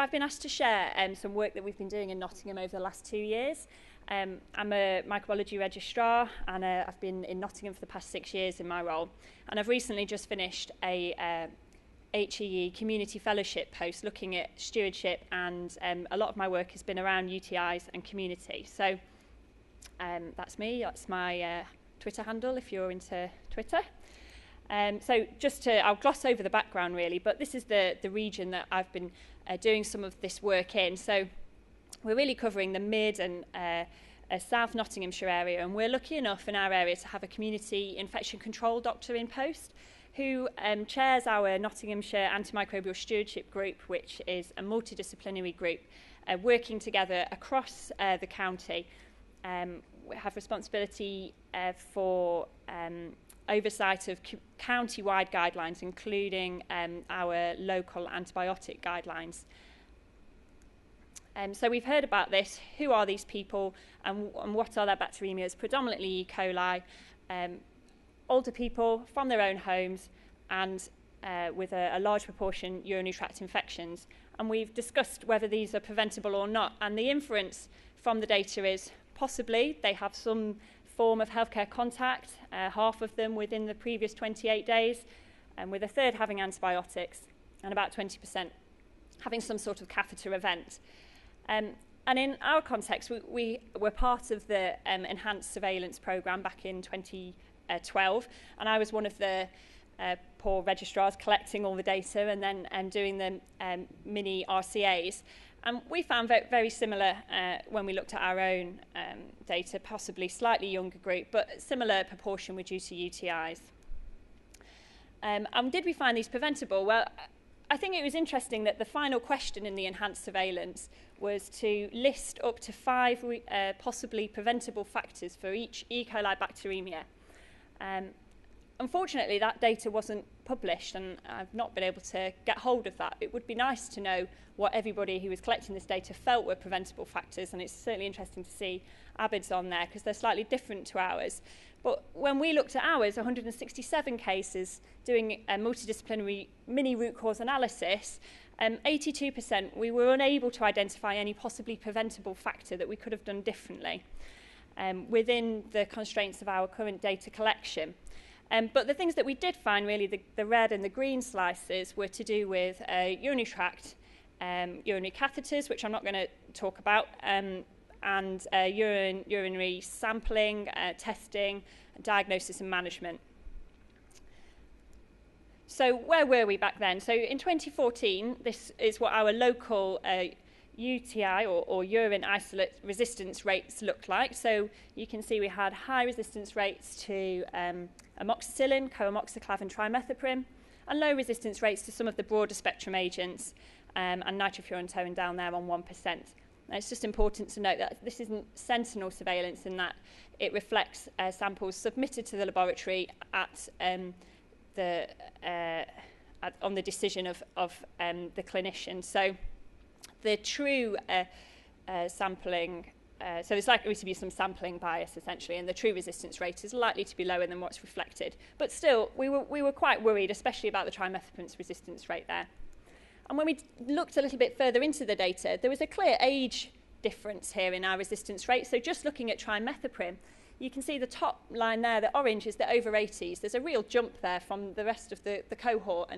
I've been asked to share some work that we've been doing in Nottingham over the last 2 years. I'm a microbiology registrar, and I've been in Nottingham for the past 6 years in my role. And I've recently just finished a HEE community fellowship post looking at stewardship, and a lot of my work has been around UTIs and community. So that's me, that's my Twitter handle if you're into Twitter. So I'll gloss over the background really, but this is the region that I've been doing some of this work in. So we're really covering the mid and South Nottinghamshire area, and we're lucky enough in our area to have a community infection control doctor in post who chairs our Nottinghamshire Antimicrobial Stewardship Group, which is a multidisciplinary group working together across the county. We have responsibility for oversight of county-wide guidelines, including our local antibiotic guidelines. So we've heard about this. Who are these people, and what are their bacteremias? Predominantly E. coli, older people from their own homes, and with a large proportion urinary tract infections. And we've discussed whether these are preventable or not, and the inference from the data is possibly they have some form of healthcare contact, half of them within the previous 28 days, and with a third having antibiotics, and about 20% having some sort of catheter event. And in our context, we were part of the enhanced surveillance programme back in 2012, and I was one of the poor registrars collecting all the data and then doing the mini RCAs. And we found very similar when we looked at our own data, possibly slightly younger group, but similar proportion were due to UTIs. And did we find these preventable? Well, I think it was interesting that the final question in the enhanced surveillance was to list up to 5 possibly preventable factors for each E. coli bacteremia. Unfortunately, that data wasn't published, and I've not been able to get hold of that. It would be nice to know what everybody who was collecting this data felt were preventable factors, and it's certainly interesting to see ABIDs on there because they're slightly different to ours. But when we looked at ours, 167 cases, doing a multidisciplinary mini root cause analysis, 82% we were unable to identify any possibly preventable factor that we could have done differently within the constraints of our current data collection. But the things that we did find, really, the red and the green slices, were to do with urinary tract, urinary catheters, which I'm not going to talk about, and urinary sampling, testing, diagnosis and management. So where were we back then? So in 2014, this is what our local UTI or urine isolate resistance rates looked like. So you can see we had high resistance rates to amoxicillin, co-amoxiclav and trimethoprim, and low resistance rates to some of the broader spectrum agents, and nitrofurantoin down there on 1%. Now, it's just important to note that this isn't sentinel surveillance in that it reflects samples submitted to the laboratory on the decision of the clinician. So the true sampling, so there's likely to be some sampling bias essentially, and the true resistance rate is likely to be lower than what's reflected. But still, we were quite worried, especially about the trimethoprim's resistance rate there. And when we looked a little bit further into the data, there was a clear age difference here in our resistance rate. So just looking at trimethoprim, you can see the top line there, the orange, is the over 80s. There's a real jump there from the rest of the cohort,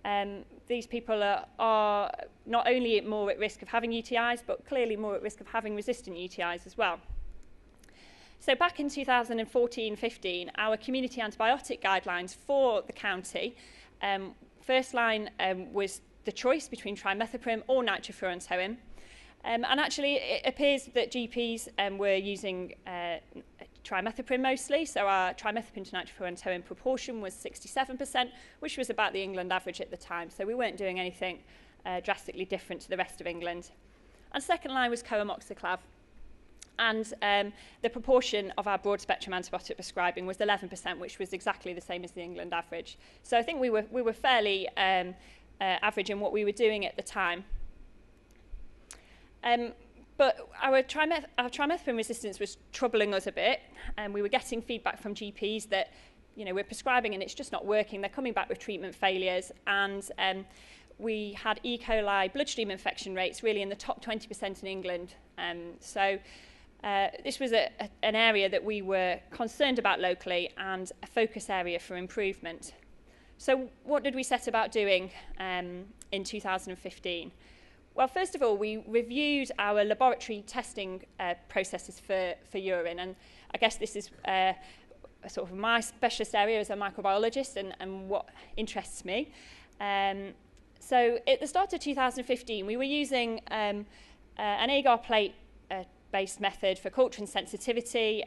and these people are not only more at risk of having UTIs, but clearly more at risk of having resistant UTIs as well. So back in 2014-15, our community antibiotic guidelines for the county, first line was the choice between trimethoprim or nitrofurantoin. And actually, it appears that GPs were using trimethoprim mostly, so our trimethoprim to nitrofurantoin proportion was 67%, which was about the England average at the time, so we weren't doing anything drastically different to the rest of England. And second line was co-amoxiclav, and the proportion of our broad spectrum antibiotic prescribing was 11%, which was exactly the same as the England average. So I think we were fairly average in what we were doing at the time. But our trimethoprim resistance was troubling us a bit, and we were getting feedback from GPs that, we're prescribing and it's just not working. They're coming back with treatment failures, and we had E. coli bloodstream infection rates really in the top 20% in England. This was an area that we were concerned about locally and a focus area for improvement. So what did we set about doing in 2015? Well, first of all, we reviewed our laboratory testing processes for urine, and I guess this is sort of my specialist area as a microbiologist and what interests me. So at the start of 2015, we were using an agar plate based method for culture sensitivity,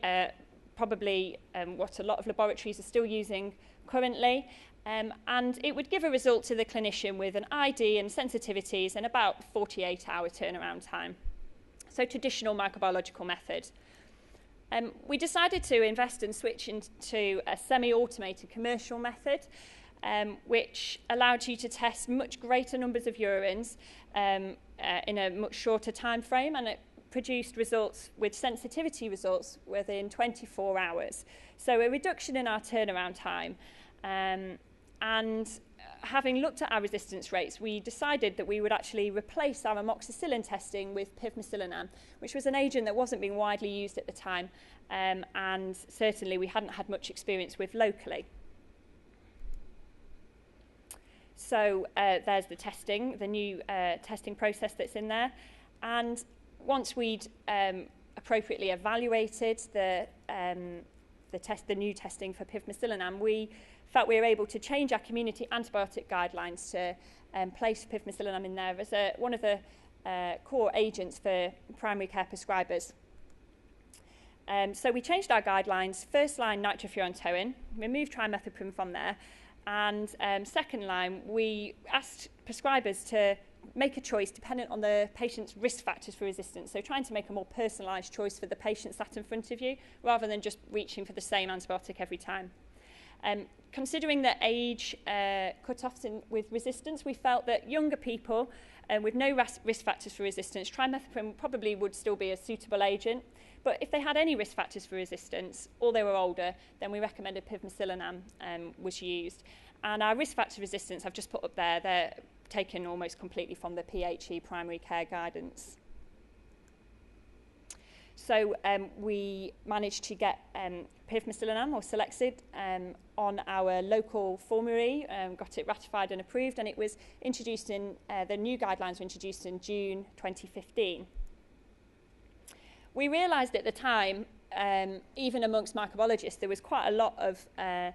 probably what a lot of laboratories are still using currently. And it would give a result to the clinician with an ID and sensitivities in about 48-hour turnaround time. So traditional microbiological method. We decided to invest and switch into a semi-automated commercial method, which allowed you to test much greater numbers of urines in a much shorter time frame, and it produced results with sensitivity results within 24 hours. So a reduction in our turnaround time. And having looked at our resistance rates, we decided that we would actually replace our amoxicillin testing with pivmecillinam, which was an agent that wasn't being widely used at the time, and certainly we hadn't had much experience with locally. So there's the testing, the new testing process that's in there. And once we'd appropriately evaluated the new testing for pivmecillinam, we felt we were able to change our community antibiotic guidelines to place pivmecillinam in there as one of the core agents for primary care prescribers. So we changed our guidelines. First line, nitrofurantoin, removed trimethoprim from there. And second line, we asked prescribers to make a choice dependent on the patient's risk factors for resistance. So trying to make a more personalised choice for the patient sat in front of you, rather than just reaching for the same antibiotic every time. Considering the age cut-offs with resistance, we felt that younger people with no risk factors for resistance, trimethoprim probably would still be a suitable agent. But if they had any risk factors for resistance, or they were older, then we recommended pivmecillinam was used. And our risk factor resistance, I've just put up there, they're taken almost completely from the PHE primary care guidance. So we managed to get pivmecillinam or Selexid on our local formulary, got it ratified and approved, and it was introduced in, the new guidelines were introduced in June 2015. We realised at the time, even amongst microbiologists, there was quite a lot of, a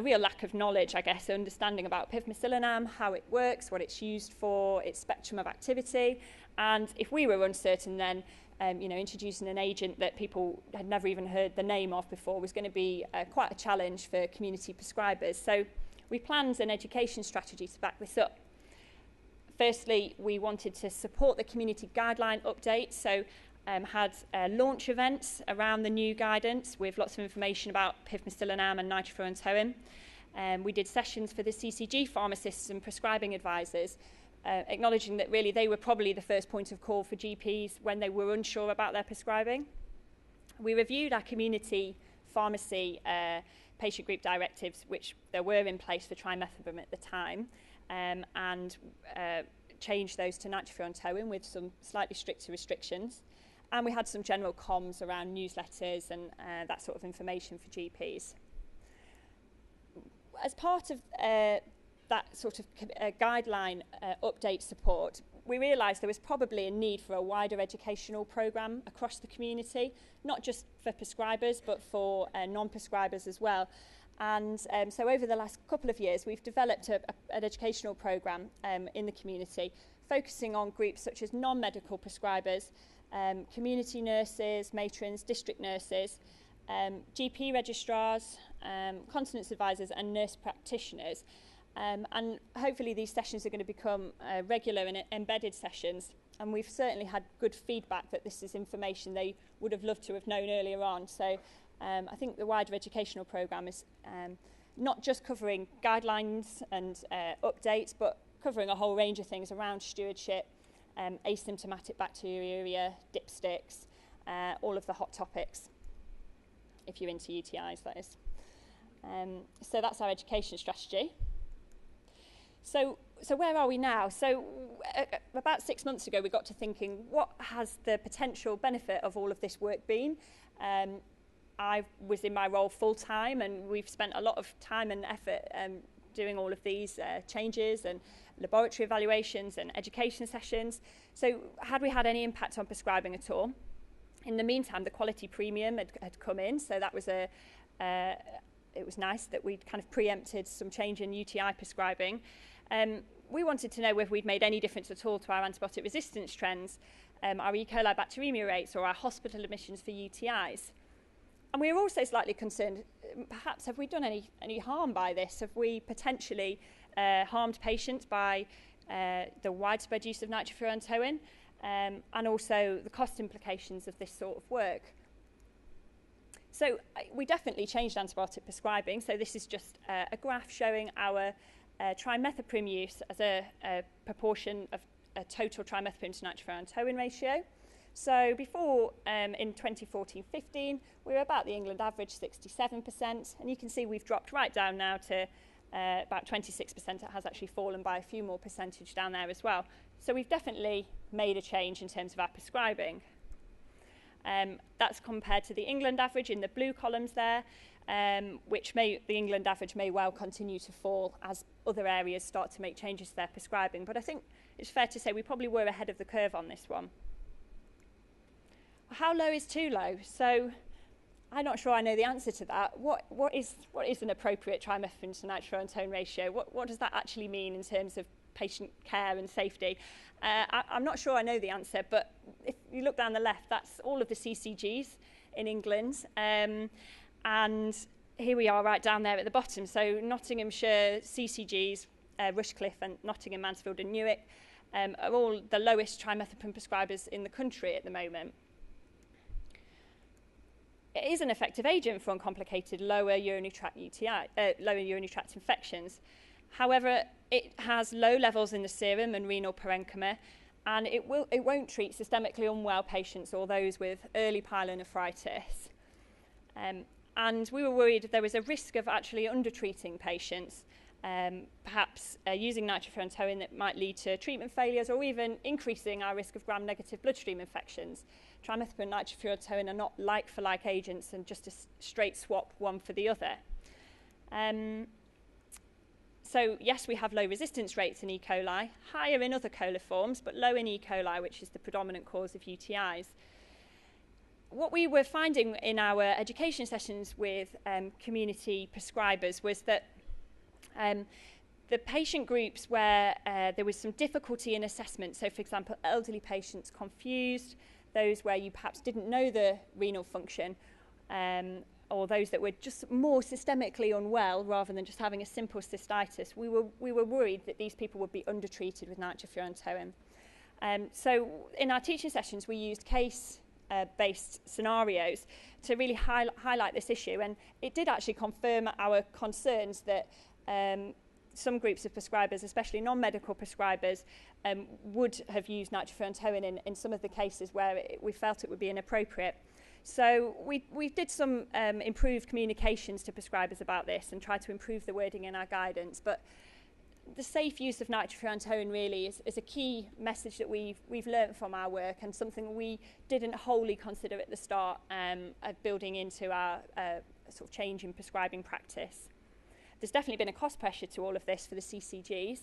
real lack of knowledge, I guess, understanding about pivmecillinam, how it works, what it's used for, its spectrum of activity, and if we were uncertain then, introducing an agent that people had never even heard the name of before was going to be quite a challenge for community prescribers. So we planned an education strategy to back this up. Firstly, we wanted to support the community guideline update, so had launch events around the new guidance with lots of information about pivmecillinam and nitrofurantoin. We did sessions for the CCG pharmacists and prescribing advisors, acknowledging that really they were probably the first point of call for GPs when they were unsure about their prescribing. We reviewed our community pharmacy patient group directives, which there were in place for trimethoprim at the time, and changed those to nitrofurantoin with some slightly stricter restrictions. And we had some general comms around newsletters and that sort of information for GPs. As part of that sort of guideline update support, we realised there was probably a need for a wider educational programme across the community, not just for prescribers, but for non-prescribers as well. And so over the last couple of years, we've developed an educational programme in the community, focusing on groups such as non-medical prescribers, community nurses, matrons, district nurses, GP registrars, continence advisors and nurse practitioners. And hopefully these sessions are going to become regular and embedded sessions. And we've certainly had good feedback that this is information they would have loved to have known earlier on. So I think the wider educational programme is not just covering guidelines and updates, but covering a whole range of things around stewardship, asymptomatic bacteriuria, dipsticks, all of the hot topics, if you're into UTIs, that is. So that's our education strategy. So So where are we now? So about 6 months ago, we got to thinking, what has the potential benefit of all of this work been? I was in my role full time, and we've spent a lot of time and effort doing all of these changes and laboratory evaluations and education sessions. So had we had any impact on prescribing at all? In the meantime, the quality premium had come in, so that was it was nice that we'd kind of preempted some change in UTI prescribing. We wanted to know whether we'd made any difference at all to our antibiotic resistance trends, our E. coli bacteremia rates, or our hospital admissions for UTIs. And we were also slightly concerned, perhaps have we done any harm by this? Have we potentially harmed patients by the widespread use of nitrofurantoin, and also the cost implications of this sort of work? So we definitely changed antibiotic prescribing. So this is just a graph showing our trimethoprim use as a proportion of a total trimethoprim to nitrofurantoin ratio. So before, in 2014-15, we were about the England average, 67%, and you can see we've dropped right down now to about 26%. It has actually fallen by a few more percentage down there as well. So we've definitely made a change in terms of our prescribing. That's compared to the England average in the blue columns there, the England average may well continue to fall as other areas start to make changes to their prescribing. But I think it's fair to say we probably were ahead of the curve on this one. How low is too low? So I'm not sure I know the answer to that. What is an appropriate trimethoprim to nitrofurantoin ratio? What does that actually mean in terms of patient care and safety? I'm not sure I know the answer, but if you look down the left, that's all of the CCGs in England. And here we are right down there at the bottom. So Nottinghamshire CCGs, Rushcliffe and Nottingham, Mansfield and Newark are all the lowest trimethoprim prescribers in the country at the moment. It is an effective agent for uncomplicated lower urinary tract infections. However, it has low levels in the serum and renal parenchyma, and it won't treat systemically unwell patients or those with early pyelonephritis. And we were worried there was a risk of actually undertreating patients, perhaps using nitrofurantoin that might lead to treatment failures or even increasing our risk of gram-negative bloodstream infections. Trimethoprim and nitrofurantoin are not like-for-like agents and just a straight swap one for the other. So yes, we have low resistance rates in E. coli, higher in other coliforms, but low in E. coli, which is the predominant cause of UTIs. What we were finding in our education sessions with community prescribers was that the patient groups where there was some difficulty in assessment, so for example, elderly patients confused, those where you perhaps didn't know the renal function, or those that were just more systemically unwell rather than just having a simple cystitis, we were worried that these people would be undertreated with nitrofurantoin. So in our teaching sessions, we used case-based scenarios to really highlight this issue, and it did actually confirm our concerns that some groups of prescribers, especially non-medical prescribers, would have used nitrofurantoin in some of the cases where we felt it would be inappropriate. So we did some improved communications to prescribers about this and tried to improve the wording in our guidance. But the safe use of nitrofurantoin really is a key message that we've learnt from our work, and something we didn't wholly consider at the start of building into our sort of change in prescribing practice. There's definitely been a cost pressure to all of this for the CCGs.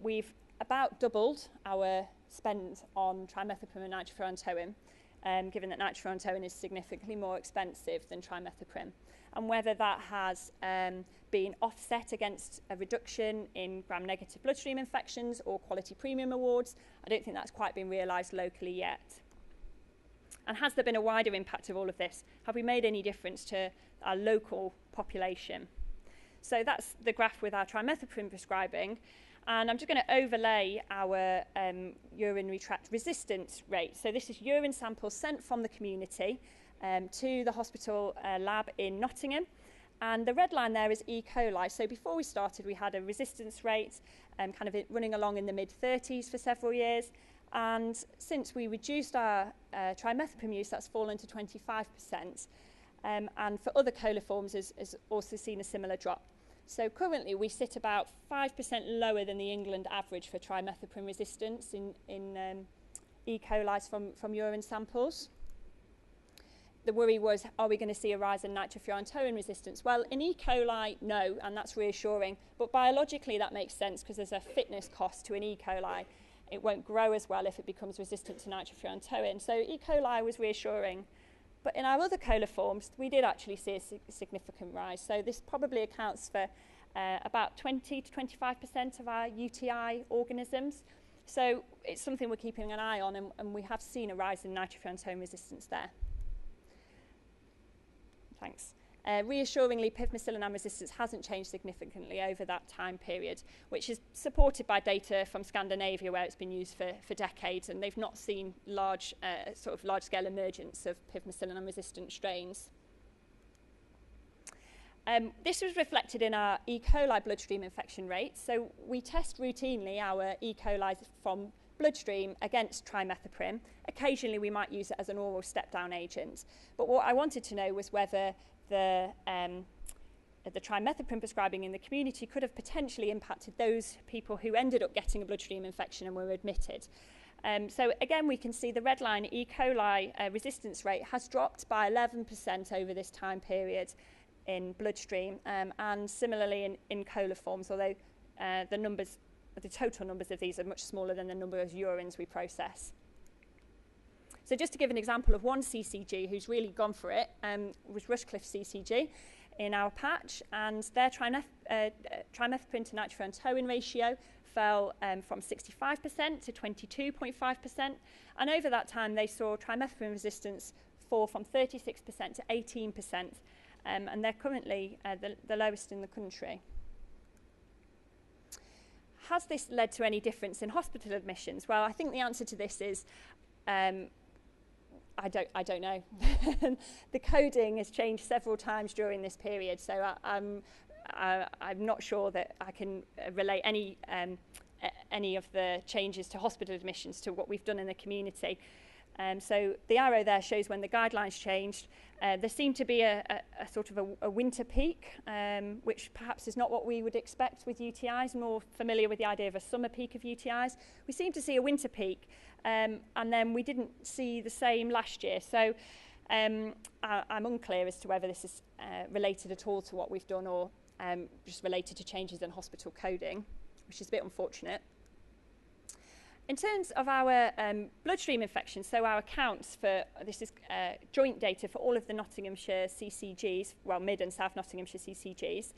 We've about doubled our spend on trimethoprim and nitrofurantoin, given that nitrofurantoin is significantly more expensive than trimethoprim. And whether that has been offset against a reduction in gram-negative bloodstream infections or quality premium awards, I don't think that's quite been realised locally yet. And has there been a wider impact of all of this? Have we made any difference to our local population? So that's the graph with our trimethoprim prescribing. And I'm just going to overlay our urinary tract resistance rate. So this is urine samples sent from the community to the hospital lab in Nottingham. And the red line there is E. coli. So before we started, we had a resistance rate kind of running along in the mid-30s for several years. And since we reduced our trimethoprim use, that's fallen to 25%. And for other coliforms, has also seen a similar drop. So currently we sit about 5% lower than the England average for trimethoprim resistance in E. coli from urine samples. The worry was, are we going to see a rise in nitrofurantoin resistance? Well, in E. coli, no, and that's reassuring. But biologically, that makes sense because there's a fitness cost to an E. coli. It won't grow as well if it becomes resistant to nitrofurantoin. So E. coli was reassuring. But in our other coliforms, we did actually see a significant rise. So this probably accounts for about 20 to 25% of our UTI organisms. So it's something we're keeping an eye on, and we have seen a rise in nitrofurantoin resistance there. Thanks. Reassuringly, pivmecillinam resistance hasn't changed significantly over that time period, which is supported by data from Scandinavia where it's been used for decades, and they've not seen large-scale emergence of pivmecillinam resistant strains. This was reflected in our E. coli bloodstream infection rates. So we test routinely our E. coli from bloodstream against trimethoprim. Occasionally we might use it as an oral step-down agent. But what I wanted to know was whether the trimethoprim prescribing in the community could have potentially impacted those people who ended up getting a bloodstream infection and were admitted. So again, we can see the red line E. coli resistance rate has dropped by 11% over this time period in bloodstream, and similarly in coliforms, although the total numbers of these are much smaller than the number of urines we process. So just to give an example of one CCG who's really gone for it, was Rushcliffe CCG in our patch, and their trimethoprim to nitrofurantoin ratio fell from 65% to 22.5%, and over that time they saw trimethoprim resistance fall from 36% to 18%, and they're currently the lowest in the country. Has this led to any difference in hospital admissions? Well, I think the answer to this is I don't know. The coding has changed several times during this period, so I'm not sure that I can relate any of the changes to hospital admissions to what we've done in the community. So the arrow there shows when the guidelines changed. There seemed to be a sort of a winter peak, which perhaps is not what we would expect with UTIs, more familiar with the idea of a summer peak of UTIs. We seem to see a winter peak, and then we didn't see the same last year. So I'm unclear as to whether this is related at all to what we've done or just related to changes in hospital coding, which is a bit unfortunate. In terms of our bloodstream infections, so our accounts for, this is joint data for all of the Nottinghamshire CCGs, well, Mid and South Nottinghamshire CCGs.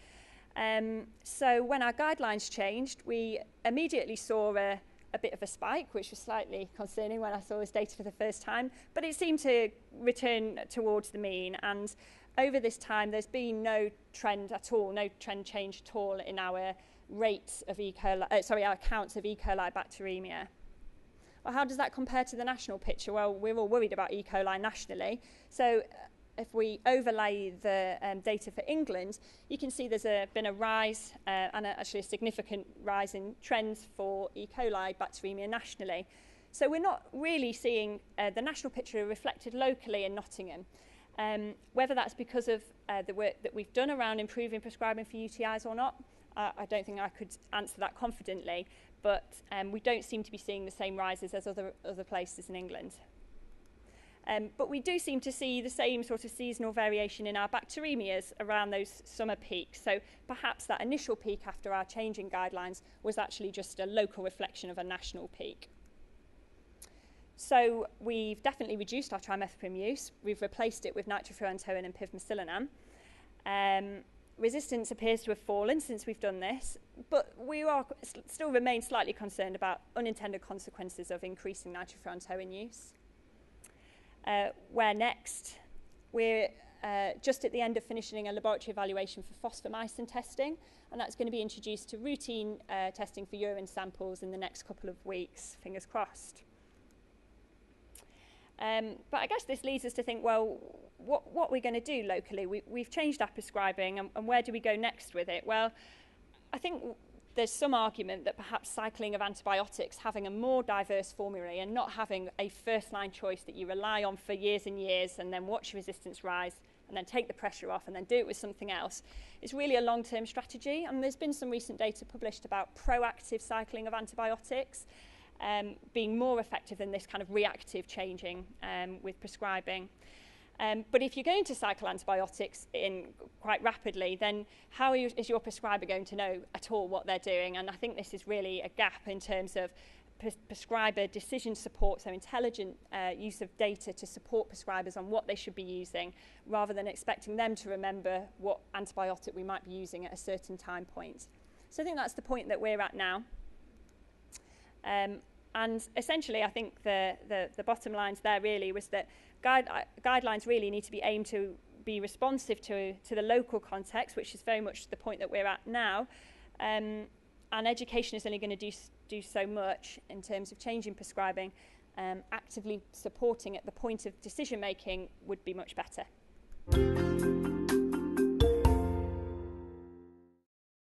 So when our guidelines changed, we immediately saw a bit of a spike, which was slightly concerning when I saw this data for the first time, but it seemed to return towards the mean. And over this time, there's been no trend at all, no trend change at all in our rates of E. coli, our counts of E. coli bacteremia. Well, how does that compare to the national picture? Well, we're all worried about E. coli nationally. So if we overlay the data for England, you can see there's been a rise and actually a significant rise in trends for E. coli bacteremia nationally. So we're not really seeing the national picture reflected locally in Nottingham. Whether that's because of the work that we've done around improving prescribing for UTIs or not, I don't think I could answer that confidently, but we don't seem to be seeing the same rises as other places in England. But we do seem to see the same sort of seasonal variation in our bacteremias around those summer peaks. So perhaps that initial peak after our change in guidelines was actually just a local reflection of a national peak. So we've definitely reduced our trimethoprim use. We've replaced it with nitrofurantoin and pivmecillinam. Resistance appears to have fallen since we've done this, but we still remain slightly concerned about unintended consequences of increasing nitrofurantoin use. Where next? We're just at the end of finishing a laboratory evaluation for phosphomycin testing, and that's going to be introduced to routine testing for urine samples in the next couple of weeks, fingers crossed. But I guess this leads us to think, well, what we're going to do locally. We've changed our prescribing, and where do we go next with it? Well, I think there's some argument that perhaps cycling of antibiotics, having a more diverse formulary and not having a first-line choice that you rely on for years and years and then watch resistance rise and then take the pressure off and then do it with something else. It's really a long-term strategy, and there's been some recent data published about proactive cycling of antibiotics being more effective than this kind of reactive changing with prescribing. But if you're going to cycle antibiotics in quite rapidly, then how is your prescriber going to know at all what they're doing? And I think this is really a gap in terms of prescriber decision support, so intelligent use of data to support prescribers on what they should be using, rather than expecting them to remember what antibiotic we might be using at a certain time point. So I think that's the point that we're at now. And essentially, I think the bottom lines there really was that guidelines really need to be aimed to be responsive to the local context, which is very much the point that we're at now. And education is only going to do so much in terms of changing prescribing. Actively supporting at the point of decision making would be much better.